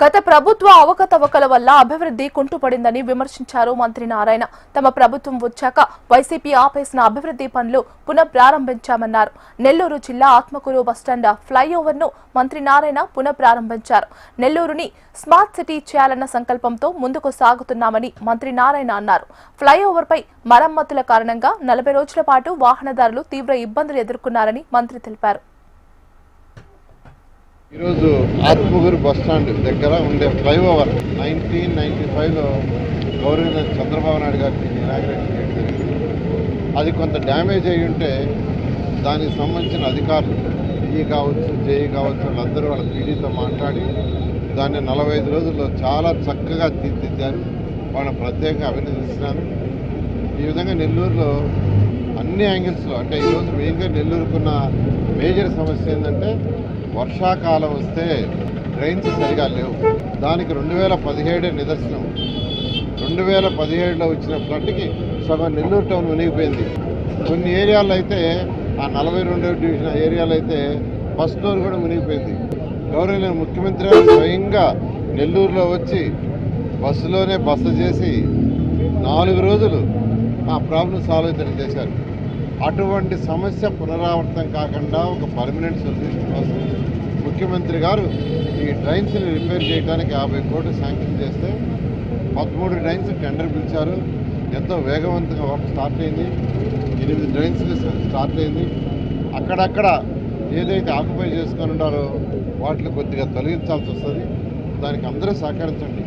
గత ప్రభుత్వ అవకతవకల వల్ల అభివృద్ధి కుంటుపడిందని విమర్శించారు మంత్రి నారాయణ. తమ ప్రభుత్వం వచ్చాక వైసీపీ ఆపేసిన అభివృద్ధి పనులు పునఃప్రారంభించామన్నారు. నెల్లూరు జిల్లా ఆత్మకూరు బస్టాండ్ ఫ్లైఓవర్ను మంత్రి నారాయణ పునఃప్రారంభించారు. నెల్లూరుని స్మార్ట్ సిటీ చేయాలన్న సంకల్పంతో ముందుకు సాగుతున్నామని మంత్రి నారాయణ అన్నారు. ఫ్లైఓవర్పై మరమ్మతుల కారణంగా 40 రోజుల పాటు వాహనదారులు తీవ్ర ఇబ్బందులు ఎదుర్కొన్నారని మంత్రి తెలిపారు. ఈరోజు ఆత్మకూరు బస్టాండ్ దగ్గర ఉండే ఫ్లైఓవర్ 1995లో గవర్నర్ చంద్రబాబు నాయుడు గారికి ఇనాగ్రేషన్ చేయడం జరిగింది. అది కొంత డ్యామేజ్ అయ్యి ఉంటే దానికి సంబంధించిన అధికారులు ఈ కావచ్చు జేఈ కావచ్చు వాళ్ళందరూ వాళ్ళ పీడీతో మాట్లాడి దాన్ని 45 రోజుల్లో చాలా చక్కగా తీర్చిదిద్దారు. వాళ్ళని ప్రత్యేకంగా అభినందిస్తున్నాను. ఈ విధంగా నెల్లూరులో అన్ని యాంగిల్స్లో అంటే ఈరోజు మెయిన్గా నెల్లూరుకున్న మేజర్ సమస్య ఏంటంటే వర్షాకాలం వస్తే డ్రైన్స్ సరిగా లేవు. దానికి 2017 నిదర్శనం. 2017లో వచ్చిన ఫ్లడ్కి సగం నెల్లూరు టౌన్ మునిగిపోయింది. కొన్ని ఏరియాలో అయితే ఆ 42వ డివిజన్ ఏరియాలో అయితే బస్ ఫ్లోర్ కూడా మునిగిపోయింది. గౌరవనీయ ముఖ్యమంత్రి గారు స్వయంగా నెల్లూరులో వచ్చి బస్సులోనే బస చేసి 4 రోజులు ఆ ప్రాబ్లం సాల్వ్ చేశారు. అటువంటి సమస్య పునరావృతం కాకుండా ఒక పర్మనెంట్ సొల్యూషన్ కోసం ముఖ్యమంత్రి గారు ఈ డ్రైన్స్ని రిపేర్ చేయడానికి 50 కోట్లు శాంక్షన్ చేస్తే 13 డ్రైన్స్ టెండర్ పిలిచారు. ఎంతో వేగవంతంగా వర్క్ స్టార్ట్ అయింది. 8 డ్రైన్స్ స్టార్ట్ అయింది. అక్కడక్కడ ఏదైతే ఆక్యుపై చేసుకొని ఉన్నారో వాటిని కొద్దిగా తొలగించాల్సి వస్తుంది. దానికి అందరూ సహకరించండి.